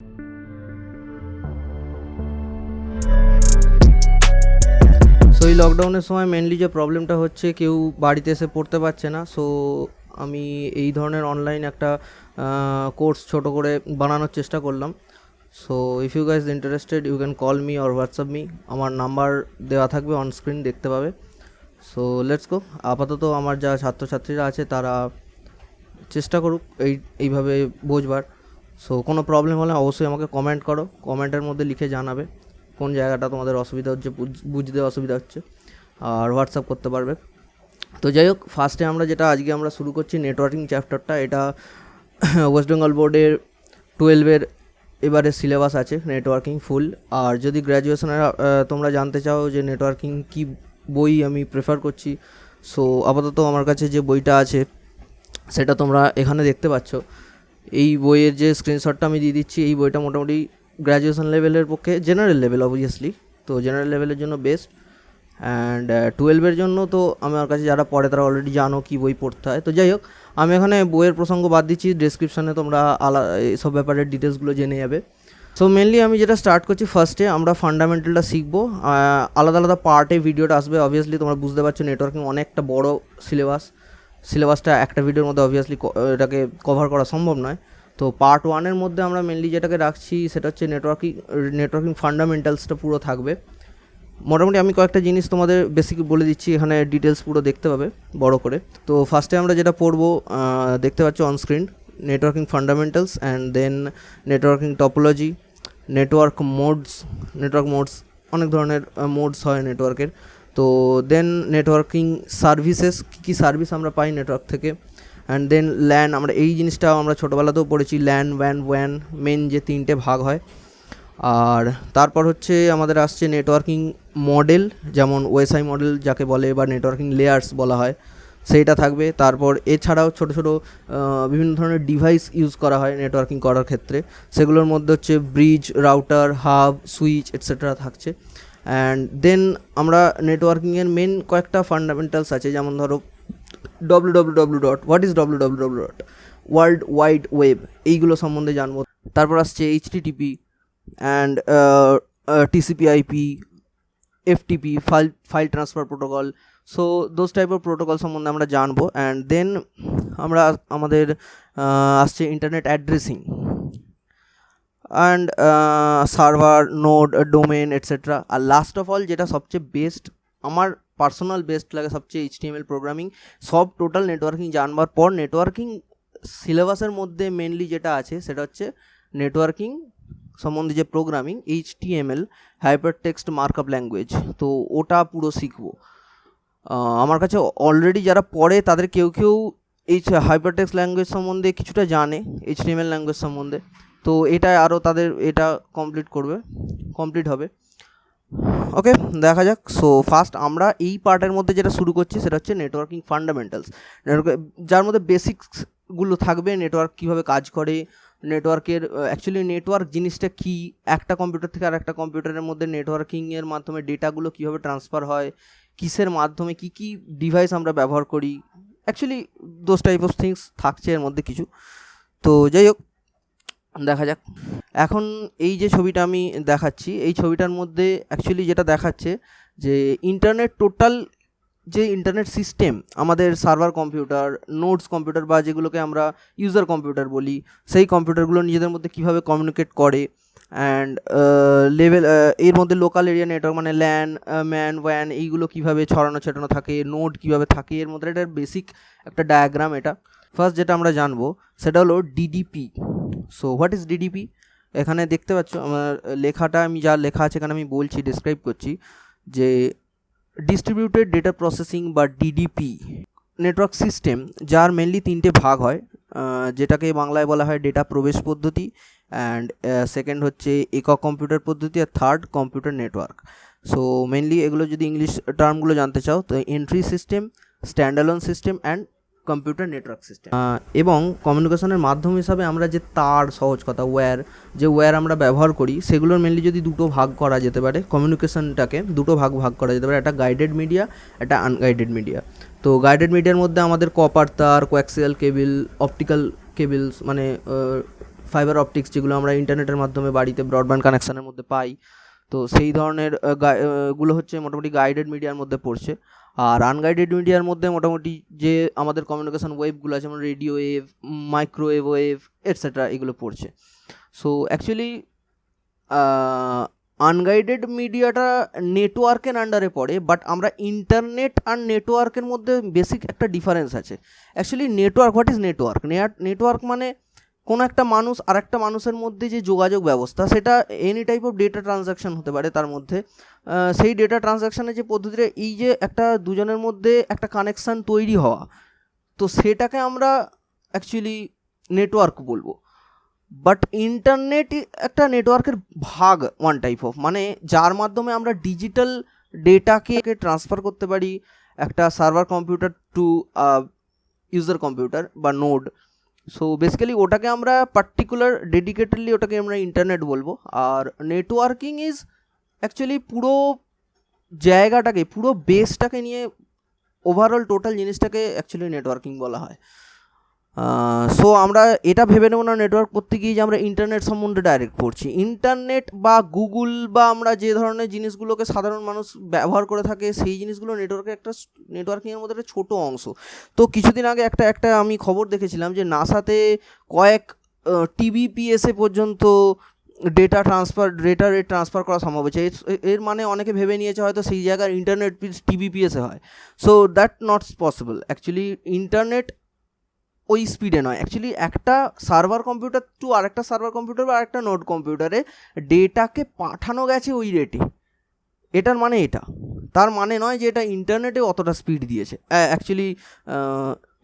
So এই লকডাউনের সময় মেনলি যে প্রবলেমটা হচ্ছে, কেউ বাড়িতে এসে পড়তে পারছে না। সো আমি এই ধরনের অনলাইন একটা কোর্স ছোট করে বানানোর চেষ্টা করলাম। So if you guys interested, you can call me or WhatsApp me. আমার নাম্বার দেওয়া থাকবে, অন স্ক্রিন দেখতে পাবে। So let's go. আপাতত আমার যা ছাত্রছাত্রীরা আছে তারা চেষ্টা করুক এইভাবে বোঝবার। সো কোনো প্রবলেম হলে অবশ্যই আমাকে কমেন্ট করো, কমেন্টের মধ্যে লিখে জানাবে কোন জায়গাটা তোমাদের অসুবিধা হচ্ছে, বুঝতে অসুবিধা হচ্ছে, আর হোয়াটসঅ্যাপ করতে পারবে। তো যাই হোক, ফার্স্টে আজকে আমরা শুরু করছি নেটওয়ার্কিং চ্যাপ্টারটা। এটা ওয়েস্ট বেঙ্গল বোর্ডের 12-এর এবারে সিলেবাস আছে নেটওয়ার্কিং ফুল। আর যদি গ্র্যাজুয়েশনের তোমরা জানতে চাও যে নেটওয়ার্কিং কি বই আমি প্রেফার করছি, সো আপাতত আমার কাছে যে বইটা আছে সেটা তোমরা এখানে দেখতে পাচ্ছ। এই বইয়ের যে স্ক্রিনশটটা আমি দিয়ে দিচ্ছি, এই বইটা মোটামুটি গ্র্যাজুয়েশন লেভেলের পক্ষে, জেনারেল লেভেল অবভিয়াসলি, তো জেনারেল লেভেলের জন্য বেস্ট। অ্যান্ড 12-এর জন্য তো আমার কাছে যারা পড়ে তারা অলরেডি জানো কী বই পড়তে হয়। তো যাই হোক, আমি এখানে বইয়ের প্রসঙ্গ বাদ দিচ্ছি, ডেসক্রিপশানে তোমরা এইসব ব্যাপারের ডিটেলসগুলো জেনে যাবে। সো মেনলি আমি যেটা স্টার্ট করছি, ফার্স্টে আমরা ফান্ডামেন্টালটা শিখবো। আলাদা আলাদা পার্টে ভিডিওটা আসবে। অবভিয়াসলি তোমরা বুঝতে পারছো নেটওয়ার্কিং অনেকটা বড় সিলেবাসটা একটা ভিডিওর মধ্যে অবভিয়াসলি এটাকে কভার করা সম্ভব নয়। তো পার্ট 1-এর মধ্যে আমরা মেনলি যেটাকে রাখছি সেটা হচ্ছে নেটওয়ার্কিং ফান্ডামেন্টালসটা পুরো থাকবে। মোটামুটি আমি কয়েকটা জিনিস তোমাদের বেসিক বলে দিচ্ছি, এখানে ডিটেলস পুরো দেখতে পাবে বড় করে। তো ফার্স্টে আমরা যেটা পড়বো, দেখতে পাচ্ছ on screen, networking fundamentals, and then networking topology, network modes, অনেক ধরনের মোডস হয় নেটওয়ার্কের। তো দেন নেটওয়ার্কিং সার্ভিসেস, কী সার্ভিস আমরা পাই নেটওয়ার্ক থেকে। অ্যান্ড দেন ল্যান, আমরা এই জিনিসটাও আমরা ছোটোবেলাতেও পড়েছি, ল্যান ওয়ান মেন যে 3টে ভাগ হয়। আর তারপর হচ্ছে আমাদের আসছে নেটওয়ার্কিং মডেল, যেমন ওএসআই মডেল যাকে বলে, বা নেটওয়ার্কিং লেয়ার্স বলা হয়, সেইটা থাকবে। তারপর এছাড়াও ছোটো ছোটো বিভিন্ন ধরনের ডিভাইস ইউজ করা হয় নেটওয়ার্কিং করার ক্ষেত্রে, সেগুলোর মধ্যে হচ্ছে bridge, router, hub, switch etcetera থাকছে। অ্যান্ড দেন আমরা নেটওয়ার্কিংয়ের মেন কয়েকটা ফান্ডামেন্টালস আছে, যেমন ধরো what is world wide web, এইগুলো সম্বন্ধে জানবো। তারপর আসছে HTTP and TCP IP, FTP, file transfer protocol. So those type of protocol সম্বন্ধে আমরা জানবো। অ্যান্ড দেন আমাদের আসছে internet addressing and server, node, domain etcetera. আর লাস্ট অফ অল, যেটা সবচেয়ে বেস্ট, আমার পার্সোনাল বেস্ট লাগে সবচেয়ে, HTML প্রোগ্রামিং। সব টোটাল নেটওয়ার্কিং জানবার পর নেটওয়ার্কিং সিলেবাসের মধ্যে মেনলি যেটা আছে সেটা হচ্ছে নেটওয়ার্কিং সম্বন্ধে যে programming, HTML, hyper text markup language, তো ওটা পুরো শিখবো। আমার কাছে অলরেডি যারা পড়ে তাদের কেউ এই হাইপার টেক্সট ল্যাঙ্গুয়েজ সম্বন্ধে কিছুটা জানে, HTML ল্যাঙ্গুয়েজ সম্বন্ধে। তো এটা আরও তাদের এটা কমপ্লিট হবে। ওকে, দেখা যাক। সো ফার্স্ট আমরা এই পার্টের মধ্যে যেটা শুরু করছি সেটা হচ্ছে নেটওয়ার্কিং ফান্ডামেন্টালস, যার মধ্যে বেসিক্সগুলো থাকবে, নেটওয়ার্ক কীভাবে কাজ করে, নেটওয়ার্কের অ্যাকচুয়ালি নেটওয়ার্ক জিনিসটা কী, একটা কম্পিউটার থেকে আর একটা কম্পিউটারের মধ্যে নেটওয়ার্কিংয়ের মাধ্যমে ডেটাগুলো কীভাবে ট্রান্সফার হয়, কিসের মাধ্যমে কী কী ডিভাইস আমরা ব্যবহার করি, actually those type of things থাকছে এর মধ্যে কিছু। তো যাই হোক, দেখা যাক। এখন এই যে ছবিটা আমি দেখাচ্ছি, এই ছবিটার মধ্যে অ্যাকচুয়ালি যেটা দেখাচ্ছে যে টোটাল যে ইন্টারনেট সিস্টেম, আমাদের সার্ভার কম্পিউটার, নোডস কম্পিউটার, বা যেগুলোকে আমরা ইউজার কম্পিউটার বলি, সেই কম্পিউটারগুলো নিজেদের মধ্যে কীভাবে কমিউনিকেট করে। অ্যান্ড এর মধ্যে লোকাল এরিয়া নেটওয়ার্ক মানে ল্যান, ওয়ান, এইগুলো কীভাবে ছড়ানো ছেটানো থাকে, নোড কীভাবে থাকে, এর মধ্যে এটার বেসিক একটা ডায়াগ্রাম। এটা ফার্স্ট যেটা আমরা জানবো সেটা হলো DDP. So what is DDP? এখানে দেখতে পাচ্ছ আমার লেখাটা, আমি যা লেখা আছে এখানে আমি বলছি, ডিসক্রাইব করছি যে ডিস্ট্রিবিউটেড ডেটা প্রসেসিং বা ডিডিপি নেটওয়ার্ক সিস্টেম, যার মেনলি 3টে ভাগ হয়, যেটাকে বাংলায় বলা হয় ডেটা প্রবেশ পদ্ধতি, অ্যান্ড সেকেন্ড হচ্ছে একক কম্পিউটার পদ্ধতি, আর third computer network. So mainly এগুলো যদি ইংলিশ টার্মগুলো জানতে চাও, তো entry system, standalone system, and computer network system. এবং কমিউনিকেশনের মাধ্যম হিসাবে আমরা যে তার, সহজ কথা ওয়্যার আমরা ব্যবহার করি, সেগুলোর মেনলি যদি দুটো ভাগ করা যেতে পারে, কমিউনিকেশনটাকে দুটো ভাগ করা যেতে পারে, একটা গাইডেড মিডিয়া, একটা আনগাইডেড মিডিয়া। তো গাইডেড মিডিয়ার মধ্যে আমাদের কপার তার, কোয়াক্সিয়াল কেবল, অপটিক্যাল কেবলস, মানে ফাইবার অপটিক্স যেগুলো আমরা ইন্টারনেটের মাধ্যমে বাড়িতে ব্রডব্যান্ড কানেকশানের মধ্যে পাই, তো সেই ধরনের গুলো হচ্ছে মোটামুটি গাইডেড মিডিয়ার মধ্যে পড়ছে। আর আনগাইডেড মিডিয়ার মধ্যে মোটামুটি যে আমাদের কমিউনিকেশন ওয়েভগুলো আছে, যেমন radio wave, microwave wave etcetera, এগুলো পড়ছে। সো অ্যাকচুয়ালি আনগাইডেড মিডিয়াটা নেটওয়ার্কের আন্ডারে পড়ে, বাট আমরা ইন্টারনেট আর নেটওয়ার্কের মধ্যে বেসিক একটা ডিফারেন্স আছে। Actually network, what is network? Network মানে কোনো একটা মানুষ আর একটা মানুষের মধ্যে যে যোগাযোগ ব্যবস্থা, সেটা any type of data transaction হতে পারে। তার মধ্যে সেই ডেটা ট্রানজ্যাকশানের যে পদ্ধতিটা, এই যে একটা দুজনের মধ্যে একটা কানেকশান তৈরি হওয়া, তো সেটাকে আমরা অ্যাকচুয়ালি নেটওয়ার্ক বলবো। বাট ইন্টারনেট একটা নেটওয়ার্কের ভাগ, ওয়ান টাইপ অফ, মানে যার মাধ্যমে আমরা ডিজিটাল ডেটাকে ট্রান্সফার করতে পারি একটা server computer to user computer বা নোড। সো বেসিক্যালি ওটাকে আমরা পার্টিকুলার ডেডিকেটেডলি ওটাকে আমরা ইন্টারনেট বলবো। আর নেটওয়ার্কিং ইজ অ্যাকচুয়ালি পুরো জায়গাটাকে, পুরো বেসটাকে নিয়ে ওভারঅল টোটাল জিনিসটাকে অ্যাকচুয়ালি নেটওয়ার্কিং বলা হয়। সো আমরা এটা ভেবে নেব না নেটওয়ার্ক করতে গিয়ে যে আমরা ইন্টারনেট সম্বন্ধে ডাইরেক্ট পড়ছি। ইন্টারনেট বা গুগল বা আমরা যে ধরনের জিনিসগুলোকে সাধারণ মানুষ ব্যবহার করে থাকে, সেই জিনিসগুলো নেটওয়ার্কিংয়ের মধ্যে একটা ছোটো অংশ। তো কিছুদিন আগে একটা আমি খবর দেখেছিলাম যে নাসাতে কয়েক টিবিপিএসএ পর্যন্ত ডেটা রেট ট্রান্সফার করা সম্ভব হয়েছে। এর মানে অনেকে ভেবে নিয়েছে হয়তো সেই জায়গায় ইন্টারনেট টিবিপিএসএ হয়। So that not possible. Actually internet ওই স্পিডে নয়। অ্যাকচুয়ালি একটা সার্ভার কম্পিউটার টু আরেকটা সার্ভার কম্পিউটার বা আরেকটা নোড কম্পিউটারে ডেটাকে পাঠানো গেছে ওই রেটে, এটার মানে এটা, তার মানে নয় যে এটা ইন্টারনেটে অতটা স্পিড দিয়েছে। অ্যাকচুয়ালি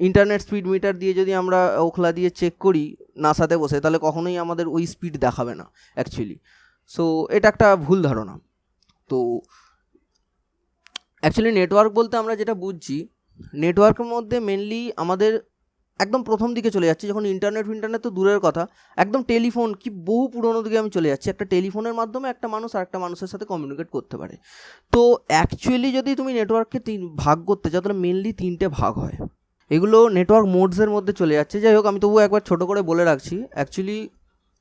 ইন্টারনেট স্পিড মিটার দিয়ে যদি আমরা ওখলা দিয়ে চেক করি নাসাতে বসে, তাহলে কখনোই আমাদের ওই স্পিড দেখাবে না অ্যাকচুয়ালি। সো এটা একটা ভুল ধারণা। তো অ্যাকচুয়ালি নেটওয়ার্ক বলতে আমরা যেটা বুঝছি, নেটওয়ার্কের মধ্যে মেনলি আমাদের একদম প্রথম দিকে চলে যাচ্ছি, যখন ইন্টারনেট তো দূরের কথা, একদম টেলিফোন, কি বহু পুরোনো দিকে আমি চলে যাচ্ছি। একটা টেলিফোনের মাধ্যমে একটা মানুষ আর একটা মানুষের সাথে কমিউনিকেট করতে পারে। তো অ্যাকচুয়ালি যদি তুমি নেটওয়ার্ককে ভাগ করতে চাও, তাহলে মেনলি 3টে ভাগ হয়। এগুলো নেটওয়ার্ক মোডসের মধ্যে চলে যাচ্ছে। যাই হোক, আমি তবুও একবার ছোটো করে বলে রাখছি। Actually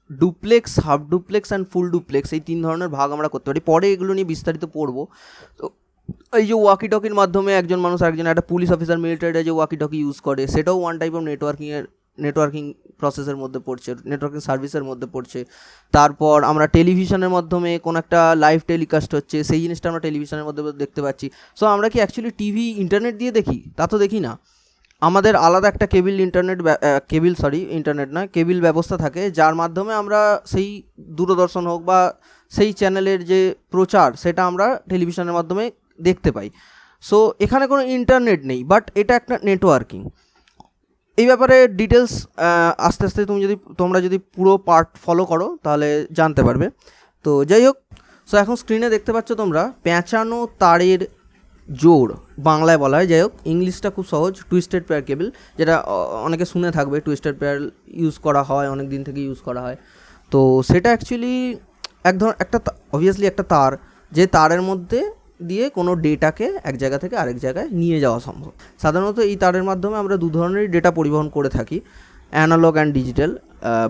duplex, half duplex and full duplex, এই 3 ধরনের ভাগ আমরা করতে পারি। পরে এগুলো নিয়ে বিস্তারিত পড়বো। তো এই যে ওয়াকি টকির মাধ্যমে একজন মানুষ একজন, একটা পুলিশ অফিসার মিলিটারিরা যে ওয়াকি টকি ইউজ করে, সেটাও ওয়ান টাইপ অফ নেটওয়ার্কিং প্রসেসের মধ্যে পড়ছে, নেটওয়ার্কিং সার্ভিসের মধ্যে পড়ছে। তারপর আমরা টেলিভিশনের মাধ্যমে কোনো একটা লাইভ টেলিকাস্ট হচ্ছে, সেই জিনিসটা আমরা টেলিভিশনের মধ্যে দেখতে পাচ্ছি। সো আমরা কি অ্যাকচুয়ালি টিভি ইন্টারনেট দিয়ে দেখি? তা তো দেখি না। আমাদের আলাদা একটা কেবিল ব্যবস্থা থাকে, যার মাধ্যমে আমরা সেই দূরদর্শন হোক বা সেই চ্যানেলের যে প্রচার, সেটা আমরা টেলিভিশনের মাধ্যমে দেখতে পাই। সো এখানে কোনো ইন্টারনেট নেই, বাট এটা একটা নেটওয়ার্কিং। এই ব্যাপারে ডিটেলস আস্তে আস্তে তোমরা যদি পুরো পার্ট ফলো করো তাহলে জানতে পারবে। তো যাই হোক, সো এখন স্ক্রিনে দেখতে পাচ্ছ তোমরা পেঁচানো তারের জোড় বাংলায় বলা হয়। যাই হোক, ইংলিশটা খুব সহজ, টুইস্টেড পেয়ার কেবল, যেটা অনেকে শুনে থাকবে। টুইস্টেড পেয়ার ইউজ করা হয়, অনেক দিন থেকে ইউজ করা হয়। তো সেটা অ্যাকচুয়ালি অবভিয়াসলি একটা তার, যে তারের মধ্যে দিয়ে কোনো ডেটাকে এক জায়গা থেকে আরেক জায়গায় নিয়ে যাওয়া সম্ভব। সাধারণত এই তারের মাধ্যমে আমরা 2 ধরনেরই ডেটা পরিবহন করে থাকি, অ্যানালগ অ্যান্ড ডিজিটাল।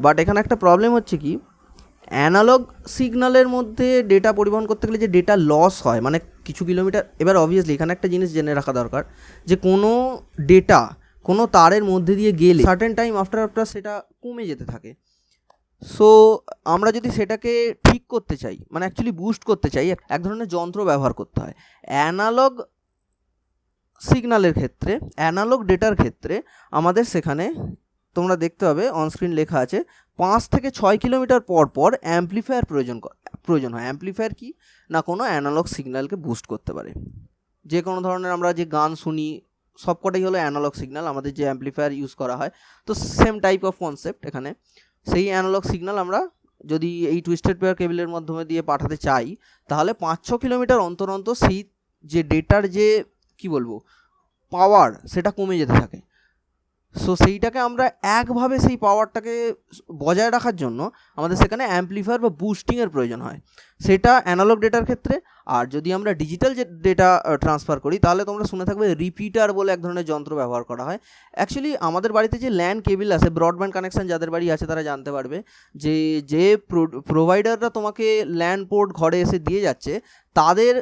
বাট এখানে একটা প্রবলেম হচ্ছে কি, অ্যানালগ সিগন্যালের মধ্যে ডেটা পরিবহন করতে গেলে যে ডেটা লস হয়, মানে কিছু কিলোমিটার, এবার অবভিয়াসলি এখানে একটা জিনিস জেনে রাখা দরকার, যে কোনো ডেটা কোনো তারের মধ্যে দিয়ে গেলে সার্টেন টাইম আফটার সেটা কমে যেতে থাকে। সো আমরা যদি সেটাকে ঠিক করতে চাই, মানে অ্যাকচুয়ালি বুস্ট করতে চাই, এক ধরনের যন্ত্র ব্যবহার করতে হয়। অ্যানালগ সিগন্যালের ক্ষেত্রে, অ্যানালগ ডেটার ক্ষেত্রে আমাদের সেখানে তোমরা দেখতে পাবে অনস্ক্রিন লেখা আছে 5 থেকে 6 কিলোমিটার পর পর অ্যাম্প্লিফায়ার প্রয়োজন হয়। অ্যাম্প্লিফায়ার কি না, কোনো অ্যানালগ সিগন্যালকে বুস্ট করতে পারে। যে কোনো ধরনের আমরা যে গান শুনি, সবকটাই হলো অ্যানালগ সিগন্যাল, আমাদের যে অ্যাম্প্লিফায়ার ইউজ করা হয়। তো সেম টাইপ অফ কনসেপ্ট এখানে। সেই অ্যানালগ সিগন্যাল আমরা যদি এই টুইস্টেড পেয়ার কেবলের মাধ্যমে দিয়ে পাঠাতে চাই, তাহলে 5-6 কিলোমিটার অন্তর অন্তর সেই যে ডেটার যে পাওয়ার, সেটা কমে যেতে থাকে। সো সেইটাকে আমরা একভাবে সেই পাওয়ারটাকে বজায় রাখার জন্য আমাদের সেখানে অ্যাম্পলিফায়ার বা বুস্টিংয়ের প্রয়োজন হয়, সেটা অ্যানালগ ডেটার ক্ষেত্রে। আর যদি আমরা ডিজিটাল যে ডেটা ট্রান্সফার করি তাহলে তোমরা শুনে থাকবে রিপিটার বলে এক ধরনের যন্ত্র ব্যবহার করা হয়। অ্যাকচুয়ালি আমাদের বাড়িতে যে ল্যান কেবিল আছে, ব্রডব্যান্ড কানেকশান যাদের বাড়ি আছে তারা জানতে পারবে যে যে প্রোভাইডাররা তোমাকে ল্যান পোর্ট ঘরে এসে দিয়ে যাচ্ছে তাদের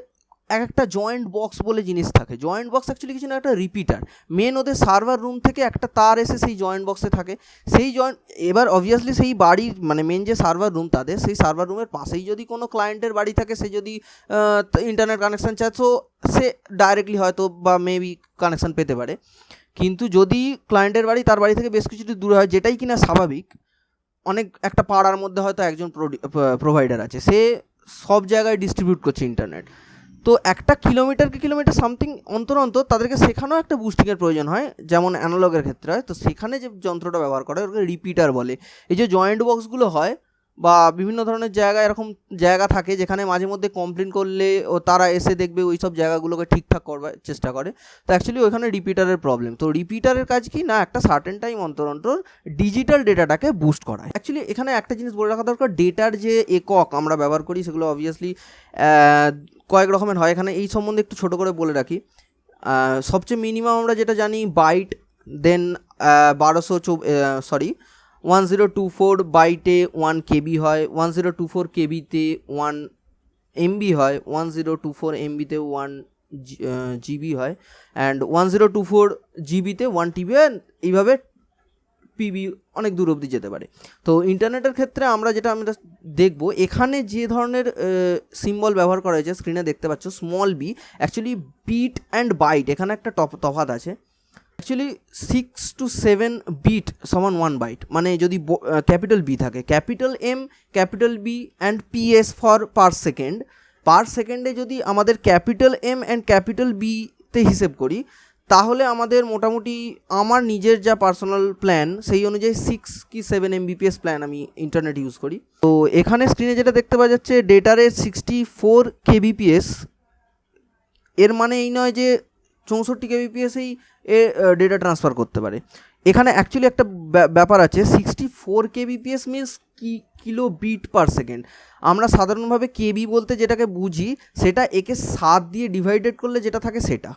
একটা জয়েন্ট বক্স বলে জিনিস থাকে। জয়েন্ট বক্স অ্যাকচুয়ালি কিছু না, একটা রিপিটার। মেন ওদের সার্ভার রুম থেকে একটা তার এসে সেই জয়েন্ট বক্সে থাকে। সেই এবার অবভিয়াসলি সেই বাড়ির মানে মেন যে সার্ভার রুম তাদের, সেই সার্ভার রুমের পাশেই যদি কোনো ক্লায়েন্টের বাড়ি থাকে, সে যদি ইন্টারনেট কানেকশান চায় তো সে ডাইরেক্টলি হয়তো বা মেবি কানেকশান পেতে পারে। কিন্তু যদি ক্লায়েন্টের বাড়ি তার বাড়ি থেকে বেশ কিছুটা দূরে হয়, যেটাই কিনা স্বাভাবিক, অনেক একটা পাড়ার মধ্যে হয়তো একজন প্রোভাইডার আছে, সে সব জায়গায় ডিস্ট্রিবিউট করছে ইন্টারনেট। তো একটা কিলোমিটার সামথিং অন্তর অন্তর তাদেরকে সেখানেও একটা বুস্টিংয়ের প্রয়োজন হয়, যেমন অ্যানালগের ক্ষেত্রে হয়। তো সেখানে যে যন্ত্রটা ব্যবহার করে ওকে রিপিটার বলে। এই যে জয়েন্ট বক্সগুলো হয় বা বিভিন্ন ধরনের জায়গায় এরকম জায়গা থাকে যেখানে মাঝে মধ্যে কমপ্লেন করলে ও তারা এসে দেখবে ওই সব জায়গাগুলোকে ঠিকঠাক করবার চেষ্টা করে। তো অ্যাকচুয়ালি ওইখানে রিপিটারের প্রবলেম। তো রিপিটারের কাজ কি না, একটা সার্টেন টাইম অন্তর অন্তর ডিজিটাল ডেটাটাকে বুস্ট করা। অ্যাকচুয়ালি এখানে একটা জিনিস বলে রাখা দরকার, ডেটার যে একক আমরা ব্যবহার করি সেগুলো অবভিয়াসলি কয়েক রকমের হয়। এখানে এই সম্বন্ধে একটু ছোটো করে বলে রাখি। সবচেয়ে মিনিমাম আমরা যেটা জানি বাইট, দেন 1024 বাইটে 1 কেবি হয়, 1024 কেবিতে 1 এমবি হয়, 1024 এমবিতে 1 জিবি হয়, অ্যান্ড 1024 জিবিতে 1 টিবি হয়। এইভাবে পিবি অনেক দূর অবধি যেতে পারে। তো ইন্টারনেটের ক্ষেত্রে আমরা দেখব, এখানে যে ধরনের সিম্বল ব্যবহার করা হয়েছে স্ক্রিনে দেখতে পাচ্ছ, small B, actually bit and byte এখানে একটা তফাৎ আছে। অ্যাকচুয়ালি 6 to 7 বিট সমান 1 বাইট। মানে যদি ক্যাপিটাল বি থাকে, capital M, capital B and PS for per সেকেন্ডে যদি আমাদের ক্যাপিটাল এম অ্যান্ড ক্যাপিটাল বিতে হিসেব করি, তাহলে আমাদের মোটামুটি আমার নিজের যা পার্সোনাল প্ল্যান সেই অনুযায়ী 6 কি 7 MBPS প্ল্যান আমি ইন্টারনেট ইউজ করি। তো এখানে স্ক্রিনে যেটা দেখতে পাওয়া যাচ্ছে ডেটারের 64 kbps, এর মানে এই নয় যে 64 kbps-এই ডেটা ট্রান্সফার করতে পারে। এখানে অ্যাকচুয়ালি একটা ব্যাপার আছে, 64 kbps means kilo bit per second. আমরা সাধারণভাবে কেবি বলতে যেটাকে বুঝি সেটা একে 7 দিয়ে ডিভাইডেড করলে যেটা থাকে সেটা।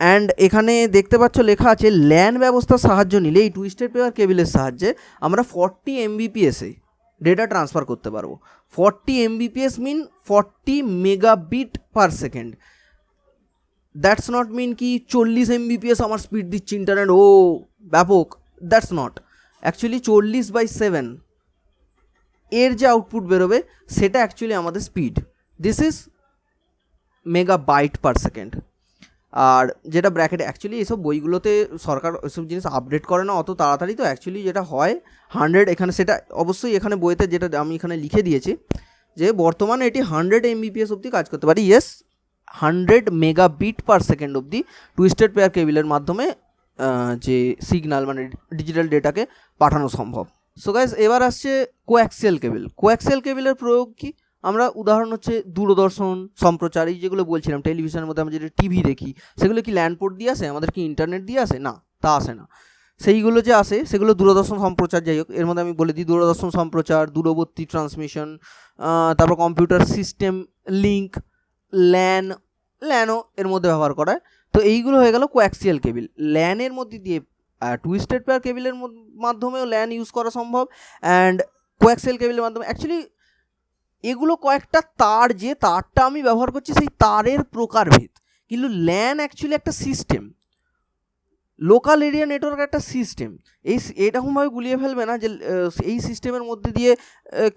অ্যান্ড এখানে দেখতে পাচ্ছ লেখা আছে ল্যান ব্যবস্থার সাহায্য নিলে, এই টুইস্টেড পেয়ার কেবিলের সাহায্যে আমরা 40 MBPS-এ ডেটা ট্রান্সফার করতে পারবো। 40 MBPS mean 40 megabit per second. That's not mean কি 40 MBPS আমার স্পিড দিচ্ছে ইন্টারনেট, ও ব্যাপক, দ্যাটস নট। অ্যাকচুয়ালি 40/7 এর যে আউটপুট বেরোবে সেটা অ্যাকচুয়ালি আমাদের speed. This is megabyte per second. আর যেটা ব্র্যাকেটে অ্যাকচুয়ালি এইসব বইগুলোতে সরকার ওইসব জিনিস আপডেট করে না অত তাড়াতাড়ি। তো অ্যাকচুয়ালি যেটা হয় 100, এখানে সেটা অবশ্যই এখানে বইতে যেটা আমি এখানে লিখে দিয়েছি যে বর্তমানে এটি 100 MBPS অবধি কাজ করতে পারে। ইয়েস, 100 মেগাবিট পার সেকেন্ড অবধি টুইস্টেড পেয়ার কেবিলের মাধ্যমে যে সিগন্যাল মানে ডিজিটাল ডেটাকে পাঠানো সম্ভব। সো গাইস, এবার আসছে কোঅ্যাক্সিয়াল কেবিল। কোঅ্যাক্সিয়াল কেবিলের প্রয়োগ কি? আমরা উদাহরণ হচ্ছে দূরদর্শন সম্প্রচার, এই যেগুলো বলছিলাম টেলিভিশনের মধ্যে আমরা যেটা টিভি দেখি, সেগুলো কি ল্যান্ড পোর্ট দিয়ে আসে? আমাদের কি ইন্টারনেট দিয়ে আসে? না, তা আসে না। সেইগুলো যে আসে সেগুলো দূরদর্শন সম্প্রচার। যাই হোক, এর মধ্যে আমি বলে দিই দূরদর্শন সম্প্রচার, দূরবর্তী ট্রান্সমিশন, তারপর কম্পিউটার সিস্টেম লিঙ্ক, ল্যানও এর মধ্যে ব্যবহার করা হয়। তো এইগুলো হয়ে গেল কোঅ্যাক্সিয়াল কেবিল। ল্যানের মধ্যে দিয়ে টুইস্টেড পেয়ার কেবিলের মাধ্যমেও ল্যান ইউজ করা সম্ভব, অ্যান্ড কোঅ্যাক্সিয়াল কেবিলের মাধ্যমে অ্যাকচুয়ালি এগুলো কয়েকটা তার, যে তারটা আমি ব্যবহার করছি সেই তারের প্রকারভেদ। কিন্তু ল্যান অ্যাকচুয়ালি একটা সিস্টেম, লোকাল এরিয়া নেটওয়ার্ক একটা সিস্টেম। এরকমভাবে গুলিয়ে ফেলবে না যে এই সিস্টেমের মধ্যে দিয়ে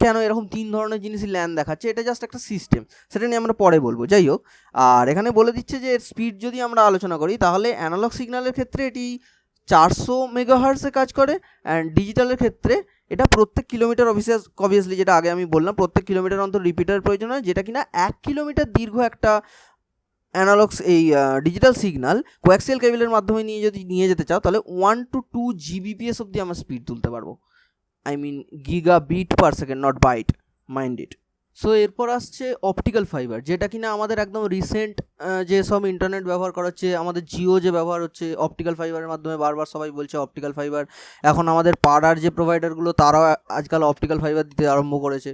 কেন এরকম 3 ধরনের জিনিসই ল্যান দেখাচ্ছে। এটা জাস্ট একটা সিস্টেম, সেটা নিয়ে আমরা পরে বলবো। যাই হোক, আর এখানে বলে দিচ্ছে যে স্পিড যদি আমরা আলোচনা করি তাহলে অ্যানালগ সিগন্যালের ক্ষেত্রে এটি 400 মেগাহার্টসে কাজ করে, অ্যান্ড ডিজিটালের ক্ষেত্রে এটা প্রত্যেক কিলোমিটার অবভিয়াসলি যেটা আগে আমি বললাম, প্রত্যেক কিলোমিটার অন্তর রিপিটার প্রয়োজন হয়, যেটা কিনা 1 কিলোমিটার দীর্ঘ একটা অ্যানালগস এই ডিজিটাল সিগন্যাল কোঅ্যাক্সিয়াল কেবিলের মাধ্যমে নিয়ে যেতে চাও তাহলে 1 to 2 GBps অবধি আমরা স্পিড তুলতে পারবো। I mean gigabit per second, not byte, mind it. So এরপর আসছে অপটিক্যাল ফাইবার, যেটা কিনা আমাদের একদম রিসেন্ট যে সব ইন্টারনেট ব্যবহার করা হচ্ছে, আমাদের জিও যে ব্যবহার হচ্ছে অপটিক্যাল ফাইবারের মাধ্যমে, বারবার সবাই বলছে অপটিক্যাল ফাইবার। এখন আমাদের পাড়ার যে প্রোভাইডারগুলো তারাও আজকাল অপটিক্যাল ফাইবার দিতে আরম্ভ করেছে।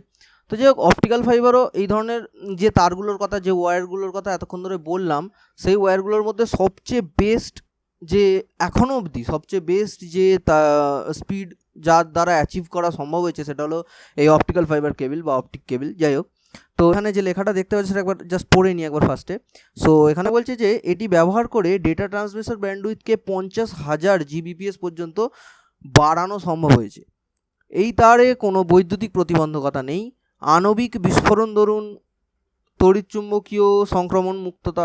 তো যাই হোক, অপটিক্যাল ফাইবারও এই ধরনের যে তারগুলোর কথা, যে ওয়্যারগুলোর কথা এতক্ষণ ধরে বললাম, সেই ওয়্যারগুলোর মধ্যে সবচেয়ে বেস্ট, যে এখনও অবধি সবচেয়ে বেস্ট যে স্পিড যার দ্বারা অ্যাচিভ করা সম্ভব হয়েছে, সেটা হলো এই অপটিক্যাল ফাইবার কেবল বা অপটিক কেবল। যাই হোক, তো এখানে যে লেখাটা দেখতে পাচ্ছি সেটা একবার জাস্ট পড়ে নিই একবার ফার্স্টে। সো এখানে বলছে যে এটি ব্যবহার করে ডেটা ট্রান্সমিশন ব্যান্ডউইথকে 50,000 GBps পর্যন্ত বাড়ানো সম্ভব হয়েছে। এই তারে কোনো বৈদ্যুতিক প্রতিবন্ধকতা নেই, আণবিক বিস্ফোরণ দরুন, তড়িৎচুম্বকীয় সংক্রমণ মুক্ততা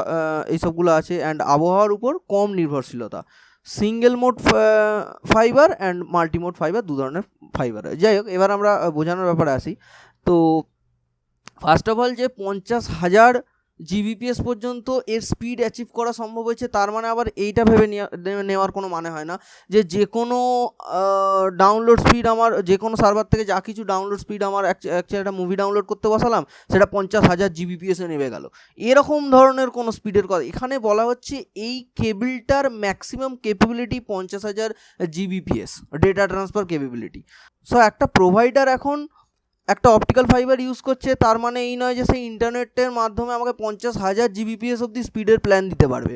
এইসবগুলো আছে, অ্যান্ড আবহাওয়ার উপর কম নির্ভরশীলতা। Single mode fibre and multimode fibre, দু ধরনের ফাইবার। যাই হোক, এবার আমরা বোঝানোর ব্যাপারে আসি। তো ফার্স্ট অফ অল, যে 50,000 GBps পর্যন্ত এর স্পিড অ্যাচিভ করা সম্ভব হয়েছে, তার মানে আবার এইটা ভেবে নেওয়ার কোনো মানে হয় না যে কোনো ডাউনলোড স্পিড, আমার যে কোনো সার্ভার থেকে যা কিছু ডাউনলোড স্পিড আমার অ্যাকচুয়ালি একটা মুভি ডাউনলোড করতে বসালাম, সেটা 50,000 GBps-এ নেমে গেল, এরকম ধরনের কোনো স্পিডের কথা এখানে বলা হচ্ছে। এই কেবলটার maximum capability 50,000 GBps data transfer capability. So একটা প্রোভাইডার এখন একটা অপটিক্যাল ফাইবার ইউজ করছে, তার মানে এই নয় যে সেই ইন্টারনেটের মাধ্যমে আমাকে 50,000 GBps অবধি স্পিডের প্ল্যান দিতে পারবে।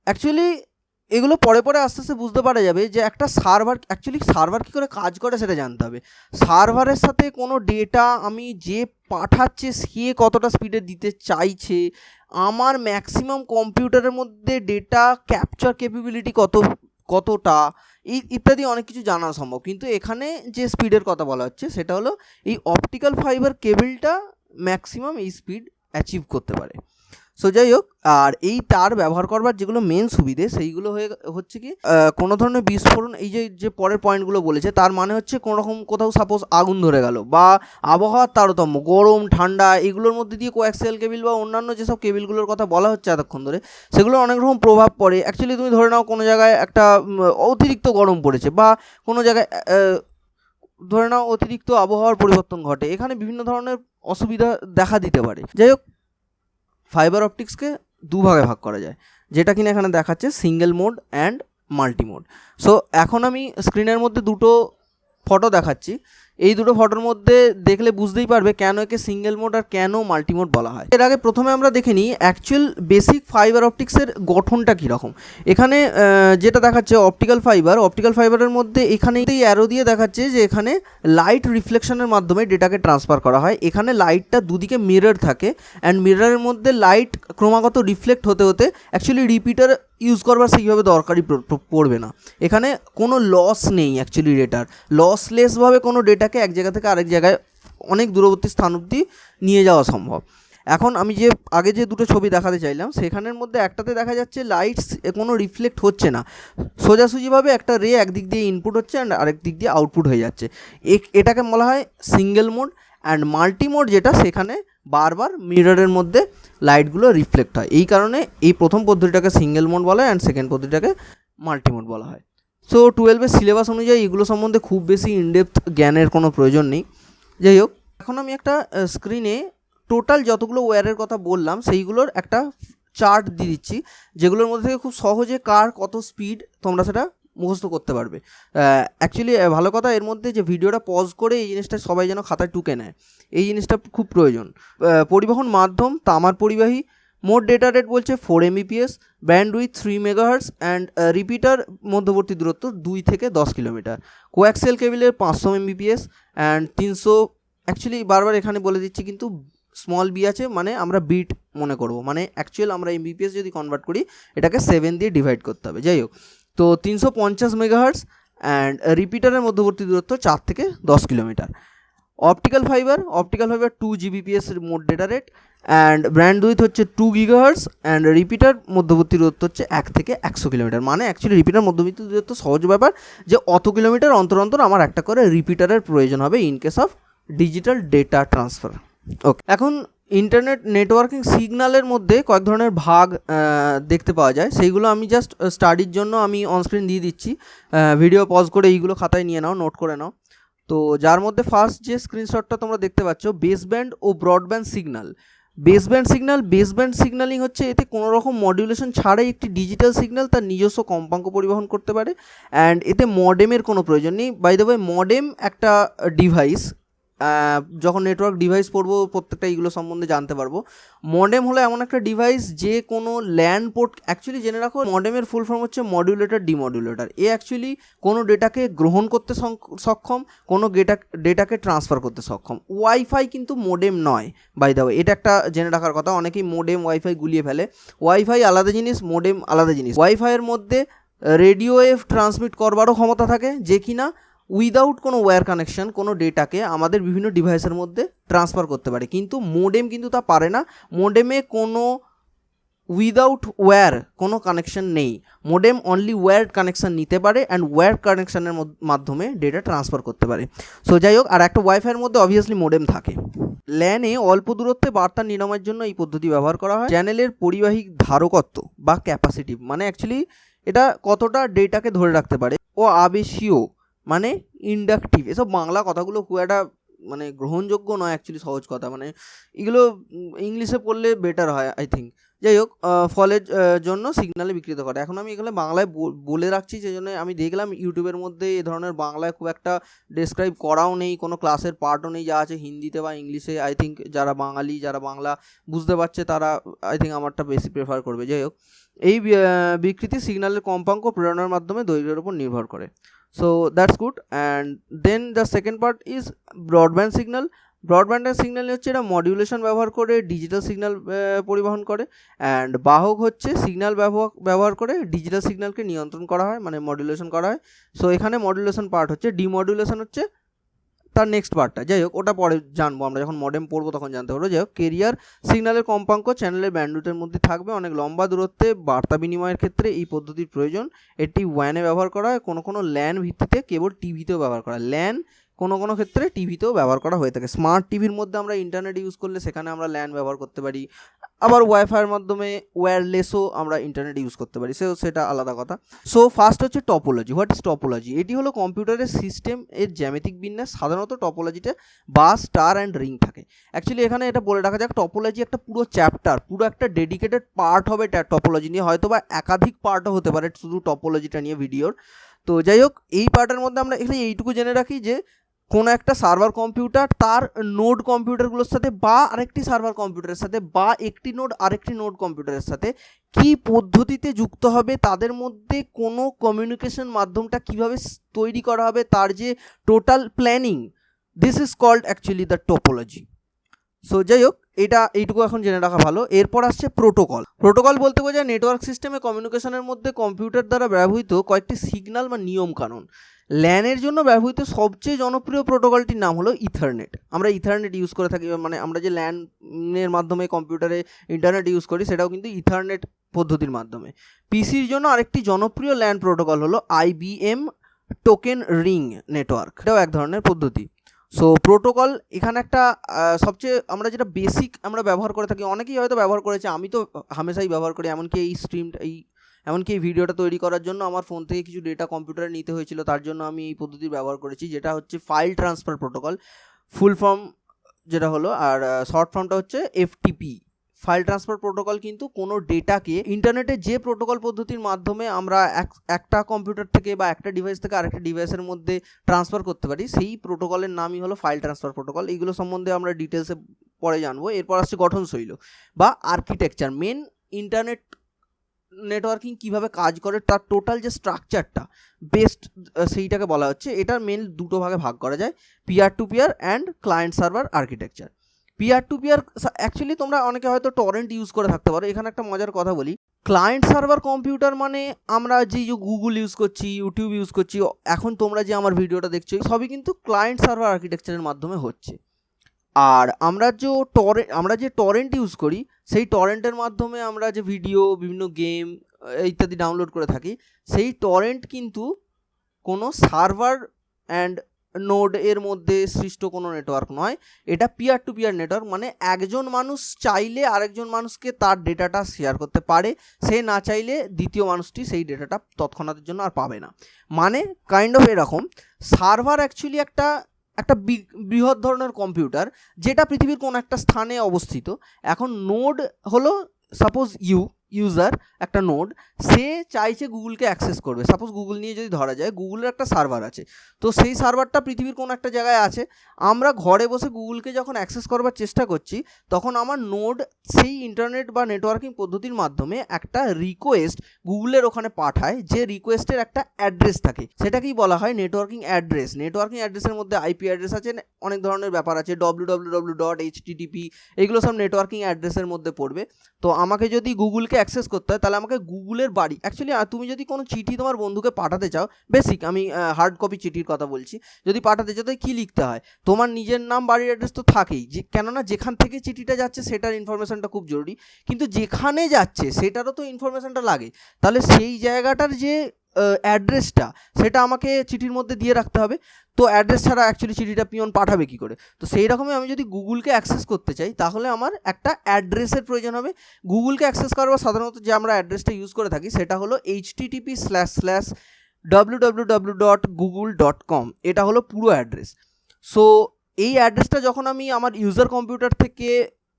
অ্যাকচুয়ালি এগুলো পরে পরে আস্তে আস্তে বুঝতে পারা যাবে যে একটা সার্ভার কী করে কাজ করে সেটা জানতে হবে। সার্ভারের সাথে কোনো ডেটা আমি যে পাঠাচ্ছে সে কতটা স্পিডে দিতে চাইছে, আমার ম্যাক্সিমাম কম্পিউটারের মধ্যে ডেটা ক্যাপচার ক্যাপাবিলিটি কতটা, ইত্যাদি অনেক কিছু জানা সম্ভব। কিন্তু এখানে যে স্পিডের কথা বলা হচ্ছে সেটা হলো এই অপটিক্যাল ফাইবার কেবলটা ম্যাক্সিমাম এই স্পিড অ্যাচিভ করতে পারে। সো যাই হোক, আর এই তার ব্যবহার করবার যেগুলো মেন সুবিধে সেইগুলো হচ্ছে কি, কোনো ধরনের বিস্ফোরণ, এই যে পরের পয়েন্টগুলো বলেছে, তার মানে হচ্ছে কোনো রকম কোথাও সাপোজ আগুন ধরে গেল, বা আবহাওয়ার তারতম্য, গরম ঠান্ডা, এগুলোর মধ্যে দিয়ে কোঅ্যাক্সিয়াল কেবল বা অন্যান্য যেসব কেবলগুলোর কথা বলা হচ্ছে এতক্ষণ ধরে, সেগুলো অনেক রকম প্রভাব পড়ে। অ্যাকচুয়ালি তুমি ধরে নাও কোনো জায়গায় একটা অতিরিক্ত গরম পড়েছে, বা কোনো জায়গায় ধরে নাও অতিরিক্ত আবহাওয়ার পরিবর্তন ঘটে, এখানে বিভিন্ন ধরনের অসুবিধা দেখা দিতে পারে। যাই হোক, ফাইবার অপটিক্সকে দুভাগে ভাগ করা যায়, যেটা কিনা এখানে দেখাচ্ছে single mode and multi mode. So এখন আমি স্ক্রিনের মধ্যে দুটো ফটো দেখাচ্ছি, এই দুটো ফটোর মধ্যে দেখলে বুঝতেই পারবে কেন একে সিঙ্গেল মোড আর কেন মাল্টি মোড বলা হয়। এর আগে প্রথমে আমরা দেখে নিই অ্যাকচুয়াল বেসিক ফাইবার অপটিক্সের গঠনটা কীরকম। এখানে যেটা দেখাচ্ছে অপটিক্যাল ফাইবারের মধ্যে এখানে এই অ্যারো দিয়ে দেখাচ্ছে যে এখানে লাইট রিফ্লেকশনের মাধ্যমে ডেটাকে ট্রান্সফার করা হয়। এখানে লাইটটা দুদিকে মিরর থাকে, অ্যান্ড মিররের মধ্যে লাইট ক্রমাগত রিফ্লেক্ট হতে হতে অ্যাকচুয়ালি রিপিটার ইউজ করবার সেইভাবে দরকারই পড়বে না। এখানে কোনো লস নেই, অ্যাকচুয়ালি ডেটার লসলেসভাবে কোনো ডেটাকে এক জায়গা থেকে আরেক জায়গায় অনেক দূরবর্তী স্থান অবধি নিয়ে যাওয়া সম্ভব। এখন আমি যে আগে যে দুটো ছবি দেখাতে চাইলাম, সেখানের মধ্যে একটাতে দেখা যাচ্ছে লাইটস কোনো রিফ্লেক্ট হচ্ছে না, সোজাসুজিভাবে একটা রে একদিক দিয়ে ইনপুট হচ্ছে অ্যান্ড আরেক দিক দিয়ে আউটপুট হয়ে যাচ্ছে। এটাকে বলা হয় single mode. And multi mode যেটা, সেখানে বারবার মিররের মধ্যে লাইটগুলো রিফ্লেক্ট হয়। এই কারণে এই প্রথম পদ্ধতিটাকে সিঙ্গেল মোড বলা হয় অ্যান্ড সেকেন্ড পদ্ধতিটাকে মাল্টি মোড বলা হয়। সো 12-এর সিলেবাস অনুযায়ী এগুলো সম্বন্ধে খুব বেশি ইনডেপথ জ্ঞানের কোনো প্রয়োজন নেই। যাই হোক, এখন আমি একটা স্ক্রিনে টোটাল যতগুলো ওয়্যারের কথা বললাম সেইগুলোর একটা চার্ট দিয়ে দিচ্ছি, যেগুলোর মধ্যে থেকে খুব সহজে কার কত স্পিড তোমরা সেটা মুখস্থ করতে পারবে। অ্যাকচুয়ালি ভালো কথা, এর মধ্যে যে ভিডিওটা পজ করে এই জিনিসটা সবাই যেন খাতায় টুকে নেয়, এই জিনিসটা খুব প্রয়োজন। পরিবহন মাধ্যম তামার পরিবাহী, মোট ডেটা রেট বলছে 4 Mbps, bandwidth 3 MHz, and repeater মধ্যবর্তী দূরত্ব 2 থেকে 10 কিলোমিটার। কোঅ্যাক্সিয়াল কেবলের 500 Mbps অ্যান্ড 300, অ্যাকচুয়ালি বারবার এখানে বলে দিচ্ছি কিন্তু স্মল বি আছে, মানে আমরা বিট মনে করব, মানে অ্যাকচুয়াল আমরা MBPS যদি কনভার্ট করি এটাকে 7 দিয়ে ডিভাইড করতে হবে। যাই হোক, তো 350 MHz অ্যান্ড রিপিটারের মধ্যবর্তী দূরত্ব 4 থেকে 10 কিলোমিটার। অপটিক্যাল ফাইবার 2 Gbps এর মোট ডেটা রেট, অ্যান্ড ব্যান্ডউইথ হচ্ছে 2 GHz, অ্যান্ড রিপিটার মধ্যবর্তী দূরত্ব হচ্ছে 1 থেকে 100 কিলোমিটার। মানে অ্যাকচুয়ালি রিপিটার মধ্যবর্তী দূরত্ব সহজ ব্যাপার, যে অত কিলোমিটার অন্তর অন্তর আমার একটা করে রিপিটারের প্রয়োজন হবে in case of digital data transfer. Okay, এখন ইন্টারনেট নেটওয়ার্কিং সিগন্যালের মধ্যে কয়েক ধরনের ভাগ দেখতে পাওয়া যায়, সেইগুলো আমি জাস্ট স্টাডির জন্য আমি অনস্ক্রিন দিয়ে দিচ্ছি, ভিডিও পজ করে এইগুলো খাতায় নিয়ে নাও, নোট করে নাও। তো যার মধ্যে ফার্স্ট যে স্ক্রিনশটটা তোমরা দেখতে পাচ্ছ, বেসব্যান্ড ও ব্রডব্যান্ড সিগন্যাল। বেসব্যান্ড সিগন্যালিং হচ্ছে এতে কোনো রকম মডিউলেশন ছাড়াই একটি ডিজিটাল সিগন্যাল তার নিজস্ব কম্পাঙ্ক পরিবহন করতে পারে, অ্যান্ড এতে মডেমের কোনো প্রয়োজন নেই। বাই দ্য ওয়ে, মডেম একটা ডিভাইস, যখন নেটওয়ার্ক ডিভাইস পড়বো প্রত্যেকটা এইগুলো সম্বন্ধে জানতে পারবো। মডেম হলো এমন একটা ডিভাইস যে কোনো ল্যান্ড পোর্ট, অ্যাকচুয়ালি জেনে রাখো মডেমের ফুল ফর্ম হচ্ছে মডিউলেটর ডিমডিউলেটর। এ অ্যাকচুয়ালি কোনো ডেটাকে গ্রহণ করতে সক্ষম, কোনো ডেটাকে ট্রান্সফার করতে সক্ষম। ওয়াইফাই কিন্তু মডেম নয়, বাই দ্য ওয়ে, এটা একটা জেনে রাখার কথা। অনেকেই মডেম ওয়াইফাই গুলিয়ে ফেলে। ওয়াইফাই আলাদা জিনিস, মডেম আলাদা জিনিস। ওয়াইফাইয়ের মধ্যে রেডিও ওয়েভ ট্রান্সমিট করবারও ক্ষমতা থাকে, যে কিনা উইদাউট কোনো ওয়্যার কানেকশন কোনো ডেটাকে আমাদের বিভিন্ন ডিভাইসের মধ্যে ট্রান্সফার করতে পারে, কিন্তু মোডেম কিন্তু তা পারে না। মোডেমে কোনো উইদাউট ওয়্যার কোনো কানেকশন নেই। মোডেম অনলি ওয়্যার কানেকশান নিতে পারে অ্যান্ড ওয়্যার কানেকশানের মাধ্যমে ডেটা ট্রান্সফার করতে পারে। সো যাই হোক, আর একটা ওয়াইফাইয়ের মধ্যে অবভিয়াসলি মোডেম থাকে। ল্যানে অল্প দূরত্বে বার্তা নিরাময়ের জন্য এই পদ্ধতি ব্যবহার করা হয়। চ্যানেলের পরিবাহী ধারকত্ব বা ক্যাপাসিটি, মানে অ্যাকচুয়ালি এটা কতটা ডেটাকে ধরে রাখতে পারে। ও আবেশীয় মানে ইন্ডাকটিভ, এসব বাংলা কথাগুলো খুব একটা মানে গ্রহণযোগ্য নয় অ্যাকচুয়ালি, সহজ কথা, মানে এগুলো ইংলিশে পড়লে বেটার হয় আই থিঙ্ক। যাই হোক, ফলের জন্য সিগন্যালে বিকৃত করে। এখন আমি এখানে বাংলায় বলে রাখছি, সেই জন্য আমি দেখলাম ইউটিউবের মধ্যে এ ধরনের বাংলায় খুব একটা ডেসক্রাইব করাও নেই, কোনো ক্লাসের পার্টও নেই, যা আছে হিন্দিতে বা ইংলিশে। আই থিঙ্ক যারা বাঙালি, যারা বাংলা বুঝতে পারছে, তারা আই থিঙ্ক আমারটা বেশি প্রেফার করবে। যাই হোক, এই বিকৃতি সিগন্যালের কম্পাঙ্ক প্রেরণার মাধ্যমে দৈর্ঘ্যের উপর নির্ভর করে। So that's good. And then the second part is broadband signal. ব্রডব্যান্ডের সিগন্যাল হচ্ছে এটা মডিউলেশন ব্যবহার করে ডিজিটাল সিগন্যাল পরিবহন করে, অ্যান্ড বাহক হচ্ছে সিগন্যাল ব্যবহার করে ডিজিটাল সিগন্যালকে নিয়ন্ত্রণ করা হয়, মানে মডিউলেশন করা হয়। সো এখানে মডিউলেশন পার্ট হচ্ছে, ডিমডিউলেশন হচ্ছে তার নেক্সট পার্টটা। যাই হোক, ওটা পরে জানবো, আমরা যখন মডেম পড়বো তখন জানতে পারবো। যাই হোক, কেরিয়ার সিগন্যালের কম্পাঙ্ক চ্যানেলের ব্যান্ডউইথের মধ্যে থাকবে। অনেক লম্বা দূরত্বে বার্তা বিনিময়ের ক্ষেত্রে এই পদ্ধতির প্রয়োজন। এটি ওয়ানে ব্যবহার করা হয়, কোনো ল্যান ভিত্তিতে, কেবল টিভিতেও ব্যবহার করা হয়। ল্যান কোনো ক্ষেত্রে টিভিতেও ব্যবহার করা হয়ে থাকে। স্মার্ট টিভির মধ্যে আমরা ইন্টারনেট ইউজ করলে সেখানে আমরা ল্যান ব্যবহার করতে পারি, আবার ওয়াইফাইয়ের মাধ্যমে ওয়্যারলেসও আমরা ইন্টারনেট ইউজ করতে পারি, সেটা আলাদা কথা। সো ফার্স্ট হচ্ছে টপোলজি। What is topology? এটি হলো কম্পিউটারের সিস্টেম এর জ্যামিতিক বিন্যাস। সাধারণত টপোলজিতে বাস, স্টার অ্যান্ড রিং থাকে। অ্যাকচুয়ালি এখানে এটা বলে রাখা যাক, টপোলজি একটা পুরো চ্যাপ্টার, পুরো একটা ডেডিকেটেড পার্ট হবে টপোলজি নিয়ে, হয়তো বা একাধিক পার্টও হতে পারে শুধু টপোলজিটা নিয়ে ভিডিওর। তো যাই হোক, এই পার্টের মধ্যে আমরা এখানে এইটুকু জেনে রাখি যে কোনো একটা সার্ভার কম্পিউটার তার নোড কম্পিউটারগুলোর সাথে, বা আরেকটি সার্ভার কম্পিউটারের সাথে, বা একটি নোড আরেকটি নোড কম্পিউটারের সাথে কী পদ্ধতিতে যুক্ত হবে, তাদের মধ্যে কোনো কমিউনিকেশন মাধ্যমটা কীভাবে তৈরি করা হবে, তার যে total planning, this is called actually the topology. So যাই হোক, এইটুকু এখন জেনে রাখা ভালো। এরপর আসছে প্রোটোকল। প্রোটোকল বলতে বোঝায় নেটওয়ার্ক সিস্টেমে কমিউনিকেশনের মধ্যে কম্পিউটার দ্বারা ব্যবহৃত কয়েকটি সিগন্যাল বা নিয়মকানুন। ল্যানের জন্য ব্যবহৃত সবচেয়ে জনপ্রিয় প্রোটোকলটির নাম হলো ইথারনেট। আমরা ইথারনেট ইউজ করে থাকি, মানে আমরা যে ল্যানের মাধ্যমে কম্পিউটারে ইন্টারনেট ইউজ করি, সেটাও কিন্তু ইথারনেট পদ্ধতির মাধ্যমে। পিসির জন্য আরেকটি জনপ্রিয় ল্যান প্রোটোকল হলো IBM টোকেন রিং নেটওয়ার্ক, এটাও এক ধরনের পদ্ধতি। সো প্রোটোকল এখানে একটা সবচেয়ে আমরা যেটা বেসিক আমরা ব্যবহার করে থাকি, অনেকেই হয়তো ব্যবহার করেছে, আমি তো হামেশাই ব্যবহার করি। এমনকি এই ভিডিওটা তৈরি করার জন্য আমার ফোন থেকে কিছু ডেটা কম্পিউটারে নিতে হয়েছিল, তার জন্য আমি এই পদ্ধতি ব্যবহার করেছি, যেটা হচ্ছে file transfer protocol, full form যেটা হলো, আর শর্ট ফর্মটা হচ্ছে FTP। ফাইল ট্রান্সফার প্রোটোকল কিন্তু কোনো ডেটাকে ইন্টারনেটে যে প্রোটোকল পদ্ধতির মাধ্যমে আমরা একটা কম্পিউটার থেকে বা একটা ডিভাইস থেকে আরেকটা ডিভাইসের মধ্যে ট্রান্সফার করতে পারি, সেই প্রোটোকলের নামই হলো ফাইল ট্রান্সফার প্রোটোকল। এইগুলো সম্বন্ধে আমরা ডিটেলসে পরে জানবো। এরপর আসছে গঠনশৈলী বা আর্কিটেকচার। মেন ইন্টারনেট নেটওয়ার্কিং কীভাবে কাজ করে, তার টোটাল যে স্ট্রাকচারটা বেস্ট, সেইটাকে বলা হচ্ছে। এটা মেন দুটো ভাগে ভাগ করা যায়, peer to peer and client server architecture. Peer to peer, actually তোমরা অনেকে হয়তো টরেন্ট ইউজ করে থাকতে পারো। এখানে একটা মজার কথা বলি, ক্লায়েন্ট সার্ভার কম্পিউটার মানে আমরা যে গুগল ইউজ করছি, ইউটিউব ইউজ করছি, এখন তোমরা যে আমার ভিডিওটা দেখছো, সবই কিন্তু ক্লায়েন্ট সার্ভার আর্কিটেকচারের মাধ্যমে হচ্ছে। আর আমরা যে টরেন্ট ইউজ করি, সেই টরেন্টের মাধ্যমে আমরা যে ভিডিও, বিভিন্ন গেম ইত্যাদি ডাউনলোড করে থাকি, সেই টরেন্ট কিন্তু কোনো সার্ভার অ্যান্ড নোড এর মধ্যে সৃষ্ট কোনো নেটওয়ার্ক নয়। এটা পিয়ার টু পিয়ার নেটওয়ার্ক, মানে একজন মানুষ চাইলে আরেকজন মানুষকে তার ডেটাটা শেয়ার করতে পারে, সে না চাইলে দ্বিতীয় মানুষটি সেই ডেটাটা তৎক্ষণাতের জন্য আর পাবে না। মানে কাইন্ড অফ এরকম। সার্ভার অ্যাকচুয়ালি একটা একটা বৃহৎ ধরনের কম্পিউটার যেটা পৃথিবীর কোনো একটা স্থানে অবস্থিত। এখন নোড হলো সাপোজ ইউজার একটা নোড, সে চাইছে গুগলকে অ্যাক্সেস করবে। সাপোজ গুগল নিয়ে যদি ধরা যায়, গুগলের একটা সার্ভার আছে, তো সেই সার্ভারটা পৃথিবীর কোনো একটা জায়গায় আছে। আমরা ঘরে বসে গুগলকে যখন অ্যাক্সেস করবার চেষ্টা করছি, তখন আমার নোড সেই ইন্টারনেট বা নেটওয়ার্কিং পদ্ধতির মাধ্যমে একটা রিকোয়েস্ট গুগলের ওখানে পাঠায়, যে রিকোয়েস্টের একটা অ্যাড্রেস থাকে, সেটাকেই বলা হয় নেটওয়ার্কিং অ্যাড্রেস। নেটওয়ার্কিং অ্যাড্রেসের মধ্যে আইপি অ্যাড্রেস আছে, অনেক ধরনের ব্যাপার আছে, www.http, এগুলো সব নেটওয়ার্কিং অ্যাড্রেসের মধ্যে পড়বে। তো আমাকে যদি গুগলকে অ্যাক্সেস করতে হয়, তাহলে আমাকে গুগলের বাড়ি, অ্যাকচুয়ালি তুমি যদি কোনো চিঠি তোমার বন্ধুকে পাঠাতে চাও, বেসিক আমি হার্ড কপি চিঠির কথা বলছি, যদি পাঠাতে চাও, তো কী লিখতে হয়? তোমার নিজের নাম, বাড়ির অ্যাড্রেস তো থাকেই, যে কেননা যেখান থেকে চিঠিটা যাচ্ছে সেটার ইনফরমেশনটা খুব জরুরি, কিন্তু যেখানে যাচ্ছে সেটারও তো ইনফরমেশনটা লাগে। তাহলে সেই জায়গাটার যে অ্যাড্রেসটা, সেটা আমাকে চিঠির মধ্যে দিয়ে রাখতে হবে। তো অ্যাড্রেস ছাড়া অ্যাকচুয়ালি চিঠিটা পিয়ন পাঠাবে কী করে? তো সেই রকমই আমি যদি গুগলকে অ্যাক্সেস করতে চাই, তাহলে আমার একটা অ্যাড্রেসের প্রয়োজন হবে। গুগলকে অ্যাক্সেস করবার সাধারণত যে আমরা অ্যাড্রেসটা ইউজ করে থাকি, সেটা হলো http://www.google.com, এটা হলো পুরো অ্যাড্রেস। সো এই অ্যাড্রেসটা যখন আমি আমার ইউজার কম্পিউটার থেকে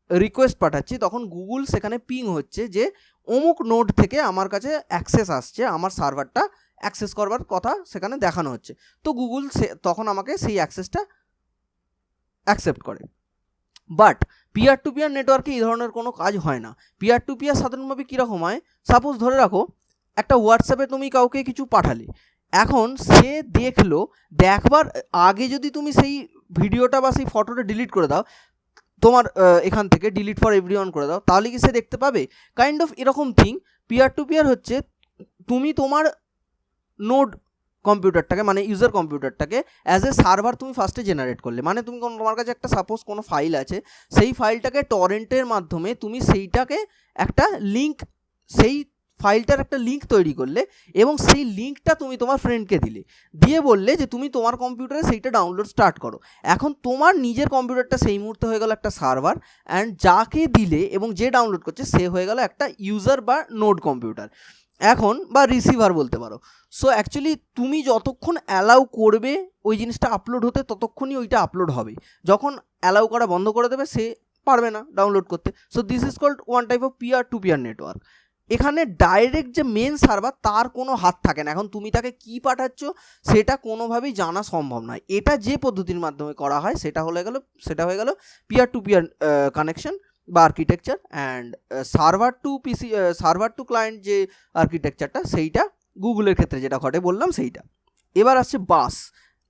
রিকোয়েস্ট পাঠাচ্ছি, তখন গুগল সেখানে পিং হচ্ছে যে অমুক নোড থেকে আমার কাছে অ্যাক্সেস আসছে, আমার সার্ভারটা অ্যাক্সেস করবার কথা সেখানে দেখানো হচ্ছে। তো গুগল তখন আমাকে সেই অ্যাক্সেসটা অ্যাকসেপ্ট করে। বাট পিয়ার টু পিয়ার নেটওয়ার্কে এই ধরনের কোনো কাজ হয় না। পিয়ার টু পিয়ার সাধারণভাবে কীরকম হয়, সাপোজ ধরে রাখো একটা হোয়াটসঅ্যাপে তুমি কাউকে কিছু পাঠালে, এখন সে দেখলো, দেখবার আগে যদি তুমি সেই ভিডিওটা বা সেই ফটোটা ডিলিট করে দাও, তোমার এখান থেকে ডিলিট ফর এভরিওয়ান করে দাও, তাহলে কি সে দেখতে পাবে? কাইন্ড অফ এরকম থিং। পিয়ার টু পিয়ার হচ্ছে তুমি তোমার নোড কম্পিউটারটাকে, মানে ইউজার কম্পিউটারটাকে অ্যাজ এ সার্ভার তুমি ফার্স্টে জেনারেট করলে, মানে তুমি তোমার কাছে একটা সাপোজ কোনো ফাইল আছে, সেই ফাইলটাকে টরেন্টের মাধ্যমে তুমি সেইটাকে একটা লিঙ্ক, সেই ফাইলটার একটা লিঙ্ক তৈরি করলে, এবং সেই লিঙ্কটা তুমি তোমার ফ্রেন্ডকে দিয়ে বললে যে তুমি তোমার কম্পিউটারে সেইটা ডাউনলোড স্টার্ট করো। এখন তোমার নিজের কম্পিউটারটা সেই মুহূর্তে হয়ে গেল একটা সার্ভার, অ্যান্ড যাকে দিলে এবং যে ডাউনলোড করছে সে হয়ে গেল একটা ইউজার বা নোড কম্পিউটার এখন, বা রিসিভার বলতে পারো। সো অ্যাকচুয়ালি তুমি যতক্ষণ অ্যালাউ করবে ওই জিনিসটা আপলোড হতে, ততক্ষণই ওইটা আপলোড হবে। যখন অ্যালাউ করা বন্ধ করে দেবে, সে পারবে না ডাউনলোড করতে। So this is called one type of peer to peer network. এখানে ডাইরেক্ট যে মেন সার্ভার, তার কোনো হাত থাকে না। এখন তুমি তাকে কী পাঠাচ্ছ সেটা কোনোভাবেই জানা সম্ভব নয়। এটা যে পদ্ধতির মাধ্যমে করা হয় সেটা হয়ে গেল পিয়ার টু পিয়ার কানেকশন বা architecture. And server to client যে আর্কিটেকচারটা, সেইটা গুগলের ক্ষেত্রে যেটা ঘটে বললাম সেইটা। এবার আসছে বাস।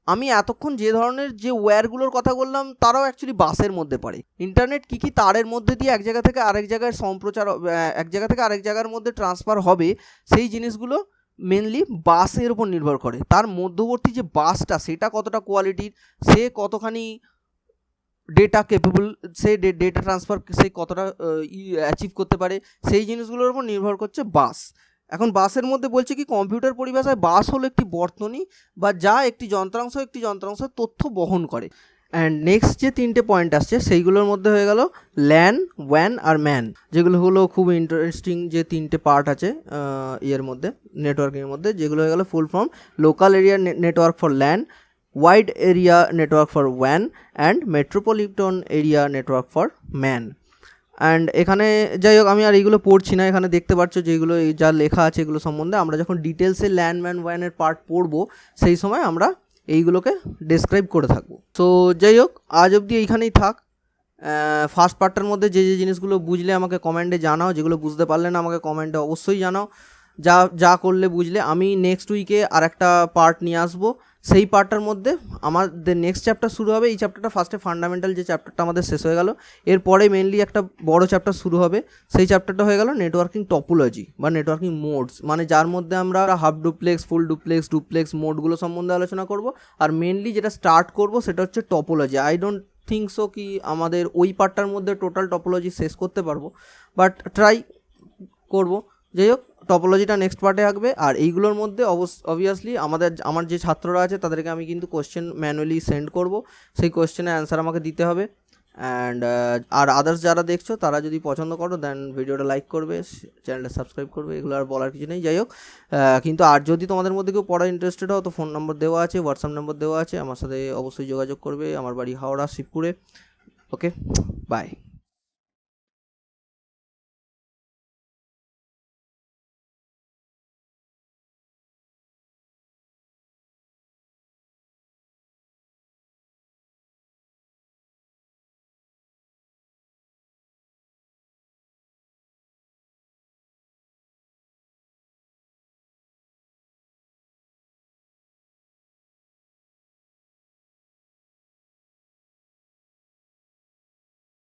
আমি এতক্ষণ যে ধরনের যে ওয়্যারগুলোর কথা বললাম, তারাও অ্যাকচুয়ালি বাসের মধ্যে পড়ে। ইন্টারনেট কী তারের মধ্যে দিয়ে এক জায়গা থেকে আরেক জায়গায় সম্প্রচার, এক জায়গা থেকে আরেক জায়গার মধ্যে ট্রান্সফার হবে, সেই জিনিসগুলো মেনলি বাসের উপর নির্ভর করে। তার মধ্যবর্তী যে বাসটা, সেটা কতটা কোয়ালিটির, সে কতখানি ডেটা কেপেবল, সে ডেটা ট্রান্সফার সে কতটা অ্যাচিভ করতে পারে, সেই জিনিসগুলোর উপর নির্ভর করছে বাস। এখন বাসের মধ্যে বলছে কি, কম্পিউটার পরিভাষায় বাস হলো একটি বর্তনী বা যা একটি যন্ত্রাংশ তথ্য বহন করে। অ্যান্ড নেক্সট যে তিনটে পয়েন্ট আসছে, সেইগুলোর মধ্যে হয়ে গেল ল্যান, ওয়ান আর ম্যান, যেগুলো হলো খুব ইন্টারেস্টিং যে তিনটে পার্ট আছে ইয়ের মধ্যে, নেটওয়ার্কের মধ্যে, যেগুলো হয়ে গেল full form local area network for LAN, wide area network for one, and metropolitan area network for man. And এখানে যাই হোক, আমি আর এইগুলো পড়ছি না, এখানে দেখতে পাচ্ছ যেগুলো যা লেখা আছে এগুলো সম্বন্ধে আমরা যখন ডিটেলসে ল্যান, ম্যান, ওয়ানের পার্ট পড়বো, সেই সময় আমরা এইগুলোকে ডেসক্রাইব করে থাকবো। তো যাই হোক, আজ অবধি এইখানেই থাক। ফার্স্ট পার্টটার মধ্যে যে জিনিসগুলো বুঝলে আমাকে কমেন্টে জানাও, যেগুলো বুঝতে পারলে না আমাকে কমেন্টে অবশ্যই জানাও। যা করলে বুঝলে, আমি নেক্সট উইকে আর একটা পার্ট নিয়ে আসবো। সেই পার্টটার মধ্যে আমাদের নেক্সট চ্যাপ্টার শুরু হবে। এই চ্যাপ্টারটা ফার্স্টে ফান্ডামেন্টাল যে চ্যাপ্টারটা আমাদের শেষ হয়ে গেল, এরপরে মেনলি একটা বড় চ্যাপ্টার শুরু হবে। সেই চ্যাপ্টারটা হয়ে গেল নেটওয়ার্কিং টপোলজি বা নেটওয়ার্কিং মোডস, মানে যার মধ্যে আমরা half duplex, full duplex, duplex মোডগুলো সম্বন্ধে আলোচনা করব। আর মেনলি যেটা স্টার্ট করব সেটা হচ্ছে topology. I don't think so কি আমাদের ওই পার্টটার মধ্যে টোটাল টপোলজি শেষ করতে পারবো, বাট ট্রাই করব। যাই হোক, টপোলজিটা নেক্সট পার্টে আসবে। আর এইগুলোর মধ্যে অবভিয়াসলি আমার যে ছাত্ররা আছে তাদেরকে আমি কিন্তু কোশ্চেন ম্যানুয়ালি সেন্ড করব, সেই কোশ্চেনের অ্যান্সার আমাকে দিতে হবে। অ্যান্ড আর আদার্স যারা দেখছো তারা যদি পছন্দ করো দেন ভিডিওটা লাইক করবে, চ্যানেলটা সাবস্ক্রাইব করবে, এগুলো আর বলার কিছু নেই। যাই হোক, কিন্তু আর যদি তোমাদের মধ্যে কেউ পড়া ইন্টারেস্টেড হও তো ফোন নম্বর দেওয়া আছে, হোয়াটসঅ্যাপ নম্বর দেওয়া আছে, আমার সাথে অবশ্যই যোগাযোগ করবে। আমার বাড়ি হাওড়া শিবপুরে। ওকে, বাই।